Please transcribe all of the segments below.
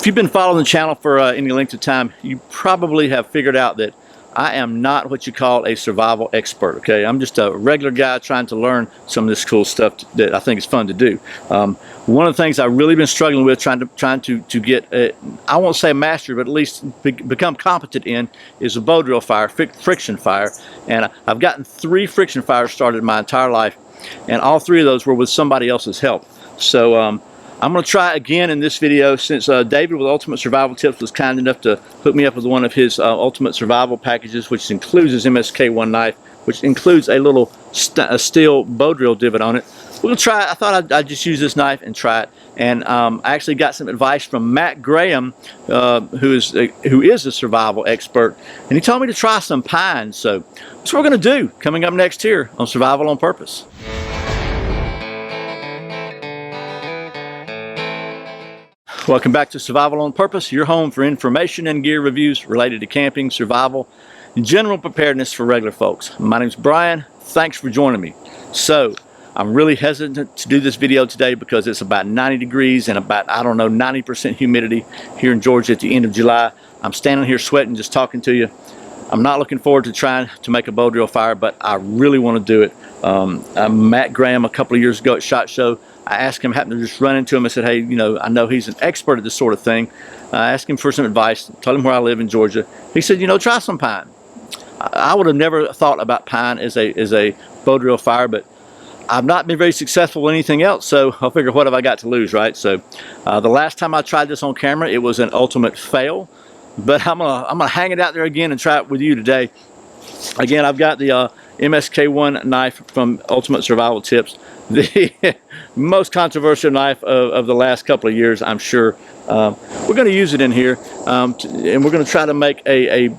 you've been following the channel for any length of time, you probably have figured out that I am not what you call a survival expert, okay? I'm just a regular guy trying to learn some of this cool stuff that I think is fun to do. One of the things I've really been struggling with, trying to get, I won't say master, but at least become competent in, is a Bowdrill fire, friction fire. And I've gotten 3 friction fires started my entire life, and all 3 of those were with somebody else's help. So I'm going to try again in this video, since David with Ultimate Survival Tips was kind enough to hook me up with one of his Ultimate Survival packages, which includes his MSK1 knife, which includes a little steel Bowdrill divot on it. We're going to try it. I thought I'd just use this knife and try it. And I actually got some advice from Matt Graham, who is a survival expert, and he told me to try some pine. So that's what we're going to do coming up next here on Survival on Purpose. Welcome back to Survival on Purpose, your home for information and gear reviews related to camping, survival, and general preparedness for regular folks. My name's Brian. Thanks for joining me. So, I'm really hesitant to do this video today because it's about 90 degrees and about, I don't know, 90% humidity here in Georgia at the end of July. I'm standing here sweating just talking to you. I'm not looking forward to trying to make a Bowdrill fire, but I really want to do it. Matt Graham, a couple of years ago at SHOT Show, I asked him, happened to just run into him. I said, hey, you know, I know he's an expert at this sort of thing. I asked him for some advice, told him where I live in Georgia. He said, you know, try some pine. I would have never thought about pine as a Bowdrill fire, but I've not been very successful with anything else, so I figure, what have I got to lose, right? So the last time I tried this on camera, it was an ultimate fail, but I'm gonna hang it out there again and try it with you today. Again, I've got the MSK1 knife from Ultimate Survival Tips, the most controversial knife of the last couple of years, I'm sure. We're going to use it in here, and we're going to try to make a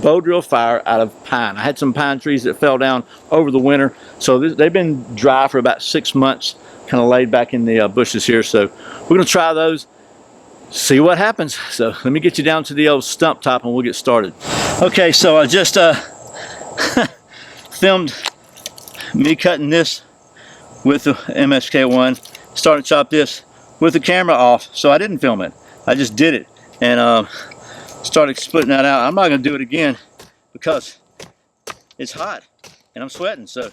Bowdrill fire out of pine. I had some pine trees that fell down over the winter, so they've been dry for about 6 months, kind of laid back in the bushes here. So we're going to try those, see what happens. So let me get you down to the old stump top and we'll get started. Okay, so I just filmed me cutting this with the MSK1, started to chop this with the camera off, so I didn't film it. I just did it and started splitting that out. I'm not going to do it again because it's hot and I'm sweating. So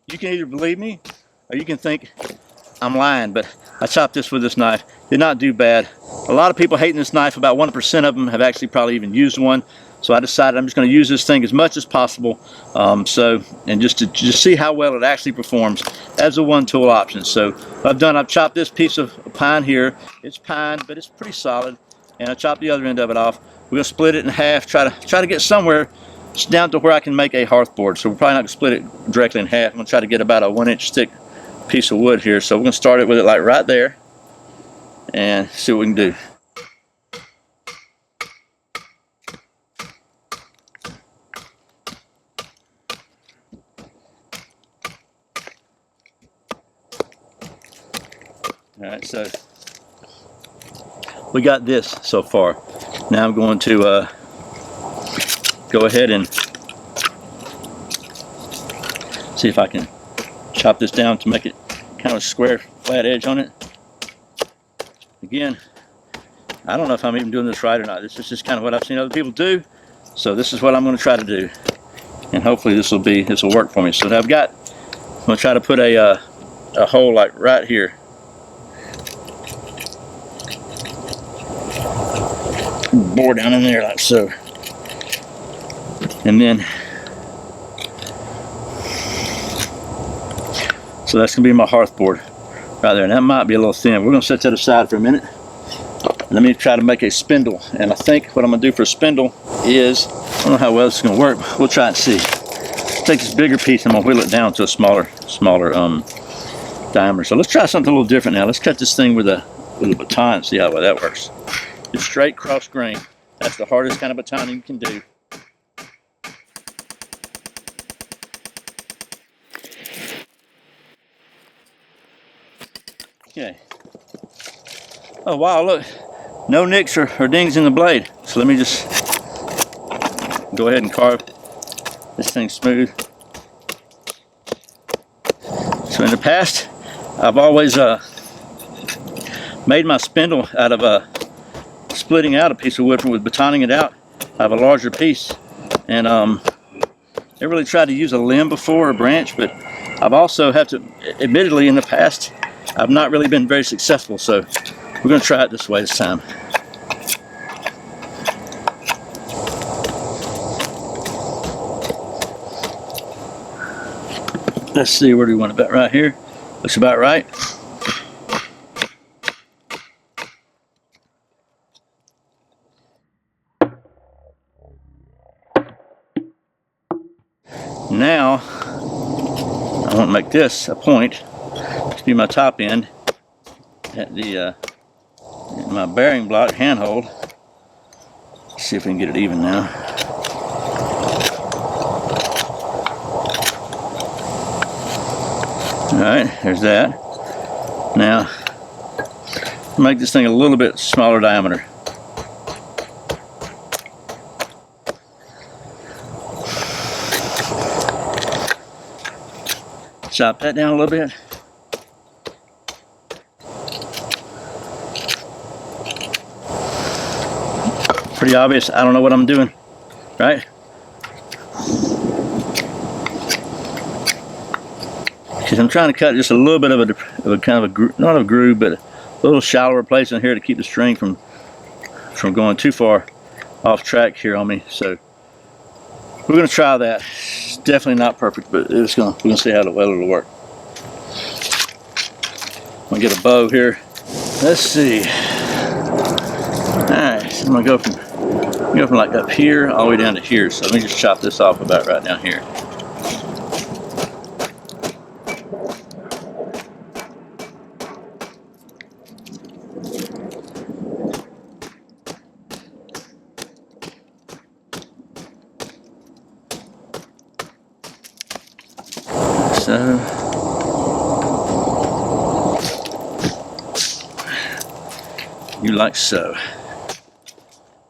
you can either believe me or you can think I'm lying, but I chopped this with this knife. Did not do bad. A lot of people hating this knife. About 1% of them have actually probably even used one. So I decided I'm just going to use this thing as much as possible, and just to see how well it actually performs as a one-tool option. So what I've chopped this piece of pine here. It's pine, but it's pretty solid, and I chopped the other end of it off. We're going to split it in half, try to get somewhere down to where I can make a hearth board. So we're probably not going to split it directly in half. I'm going to try to get about a 1-inch thick piece of wood here. So we're going to start it with it like right there and see what we can do. Alright, so we got this so far. Now I'm going to go ahead and see if I can chop this down to make it kind of a square, flat edge on it. Again, I don't know if I'm even doing this right or not. This is just kind of what I've seen other people do. So this is what I'm going to try to do. And hopefully this will work for me. So now I'm going to try to put a hole like right here. Bore down in there like so, and then so that's gonna be my hearth board right there, and that might be a little thin. We're gonna set that aside for a minute. Let me try to make a spindle, and I think what I'm gonna do for a spindle is, I don't know how well this is gonna work, but we'll try and see. Take this bigger piece and I'm gonna whittle it down to a smaller diameter. So let's try something a little different now. Let's cut this thing with a baton and see how well that works. Just straight cross grain. That's the hardest kind of baton you can do. Okay. Oh wow, look. No nicks or dings in the blade. So let me just go ahead and carve this thing smooth. So in the past, I've always Made my spindle out of splitting out a piece of wood with batoning it out. I have a larger piece, and I really tried to use a limb before, a branch, but I've also had to, admittedly in the past, I've not really been very successful, so we're going to try it this way this time. Let's see, where do we want it? About right here. Looks about right. Now, I want to make this a point to be my top end at the my bearing block handhold. Let's see if we can get it even now. Alright, there's that. Now, make this thing a little bit smaller diameter. Chop that down a little bit. Pretty obvious, I don't know what I'm doing, right? Because I'm trying to cut just a little bit of a kind of a, not a groove, but a little shallower place in here to keep the string from going too far off track here on me. So we're going to try that. It's definitely not perfect, but we're going to see how well it'll work. I'm going to get a bow here. Let's see. Alright, so I'm going to go from like up here all the way down to here. So let me just chop this off about right down here. So, you like so.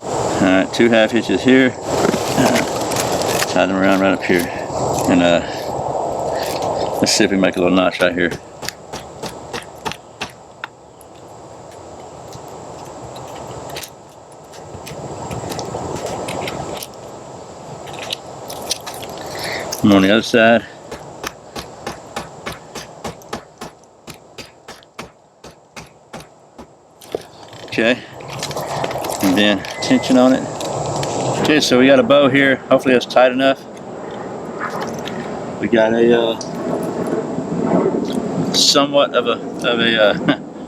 Alright, 2 half hitches here. Tie them around right up here. And let's see if we make a little notch right here. I'm on the other side. Okay, and then tension on it. Okay, so we got a bow here. Hopefully that's tight enough. We got a somewhat of a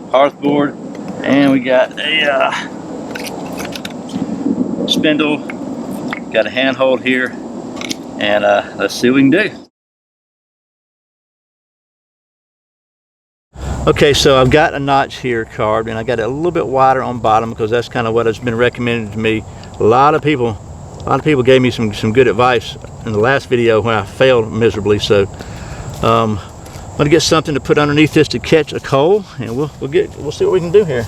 hearth board, and we got a spindle. Got a handhold here, and let's see what we can do. Okay, so I've got a notch here carved, and I got it a little bit wider on bottom because that's kind of what has been recommended to me. A lot of people gave me some good advice in the last video when I failed miserably. So I'm gonna get something to put underneath this to catch a coal, and we'll see what we can do here.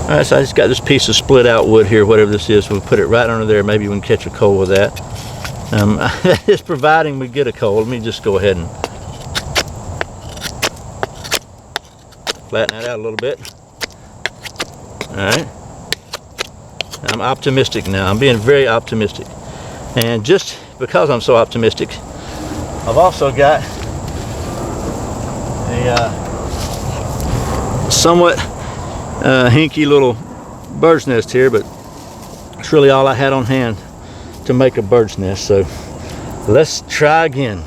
All right, so I just got this piece of split out wood here, whatever this is. We'll put it right under there. Maybe we can catch a coal with that. It's providing we get a coal. Let me just go ahead and flatten that out a little bit. Alright. I'm optimistic now. I'm being very optimistic. And just because I'm so optimistic, I've also got a somewhat hinky little bird's nest here, but it's really all I had on hand to make a bird's nest. So let's try again.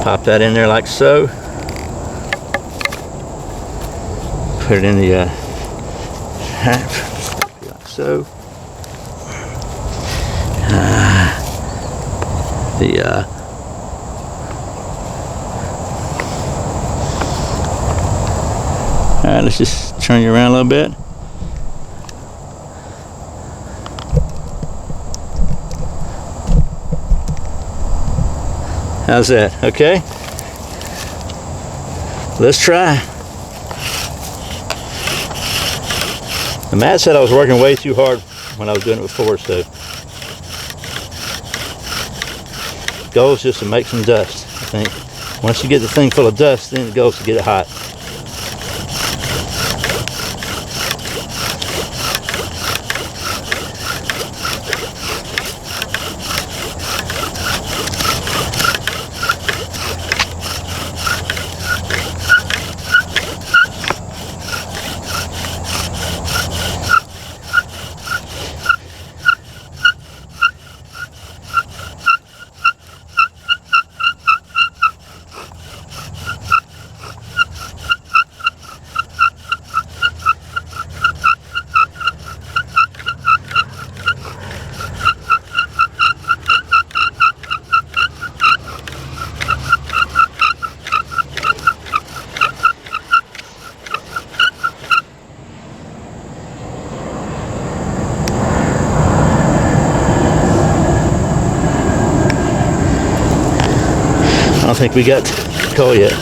Pop that in there like so. Put it in the like so. All right, let's just turn you around a little bit. How's that? Okay. Let's try. And Matt said I was working way too hard when I was doing it before, so the goal is just to make some dust, I think. Once you get the thing full of dust, then it goes to get it hot. I don't think we got coal yet.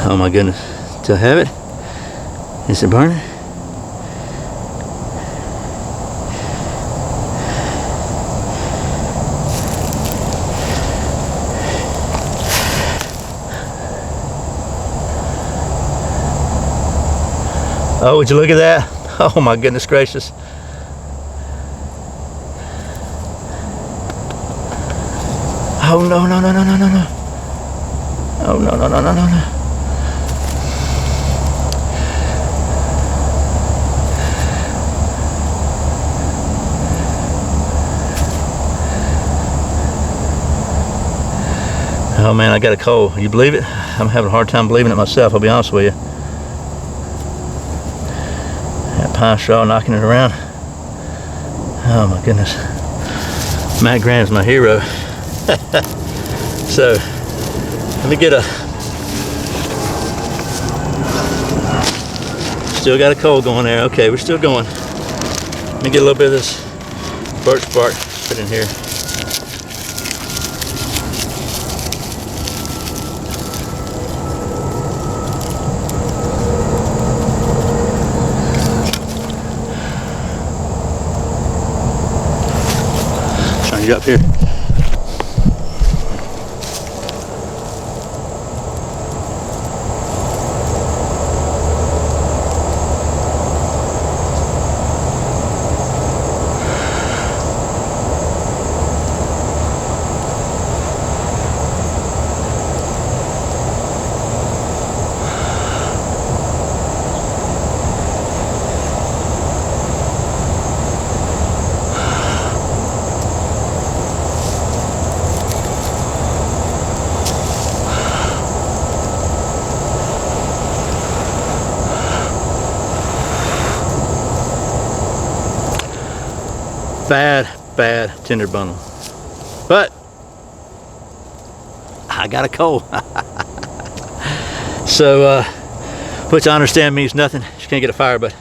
Oh my goodness, do I have it? Is it burning? Oh, would you look at that? Oh my goodness gracious. Oh no, no, no, no, no, no, no. Oh no, no, no, no, no, no. Oh man, I got a coal. You believe it? I'm having a hard time believing it myself, I'll be honest with you. That pine straw knocking it around. Oh my goodness. Matt Graham's my hero. So, let me get a... Still got a coal going there. Okay, we're still going. Let me get a little bit of this birch bark, put in here. Trying to get up here. Bad tinder bundle, but I got a coal. So which I understand means nothing, you can't get a fire, but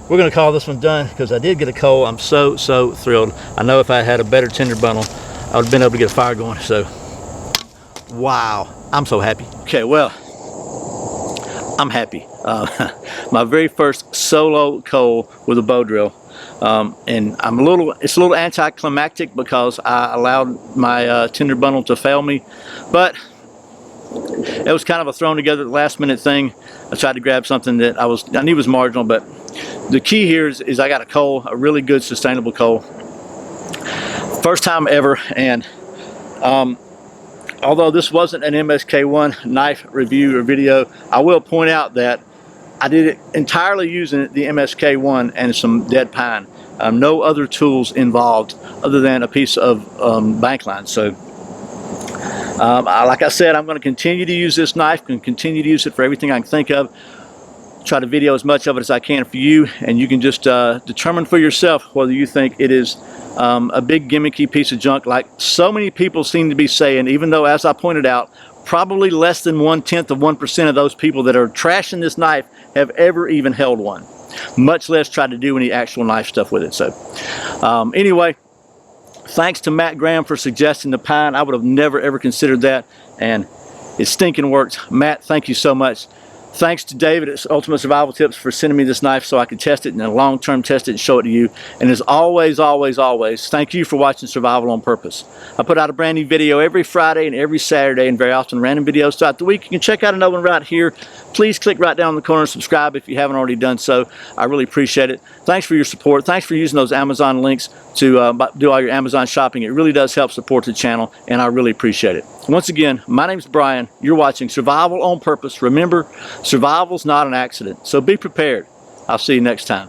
we're gonna call this one done because I did get a coal. I'm so thrilled. I know if I had a better tinder bundle I would have been able to get a fire going. So wow, I'm so happy. Okay, well, I'm happy. My very first solo coal with a Bowdrill. And it's a little anticlimactic because I allowed my tinder bundle to fail me, but it was kind of a thrown together last minute thing. I tried to grab something that I knew was marginal, but the key here is I got a coal, a really good sustainable coal. First time ever, and although this wasn't an MSK1 knife review or video, I will point out that I did it entirely using the MSK1 and some dead pine. No other tools involved other than a piece of bank line. So, like I said, I'm going to continue to use this knife and continue to use it for everything I can think of. Try to video as much of it as I can for you, and you can just determine for yourself whether you think it is a big gimmicky piece of junk like so many people seem to be saying, even though, as I pointed out, probably less than 1/10 of 1% of those people that are trashing this knife have ever even held one, much less tried to do any actual knife stuff with it. So anyway, Thanks to Matt Graham for suggesting the pine. I would have never ever considered that, and it stinking works. Matt, thank you so much. Thanks to David at Ultimate Survival Tips for sending me this knife so I could test it and long-term test it and show it to you. And as always, thank you for watching Survival on Purpose. I put out a brand new video every Friday and every Saturday, and very often random videos throughout the week. You can check out another one right here. Please click right down in the corner and subscribe if you haven't already done so. I really appreciate it. Thanks for your support. Thanks for using those Amazon links to do all your Amazon shopping. It really does help support the channel, and I really appreciate it. Once again, my name's Brian. You're watching Survival on Purpose. Remember, survival's not an accident, so be prepared. I'll see you next time.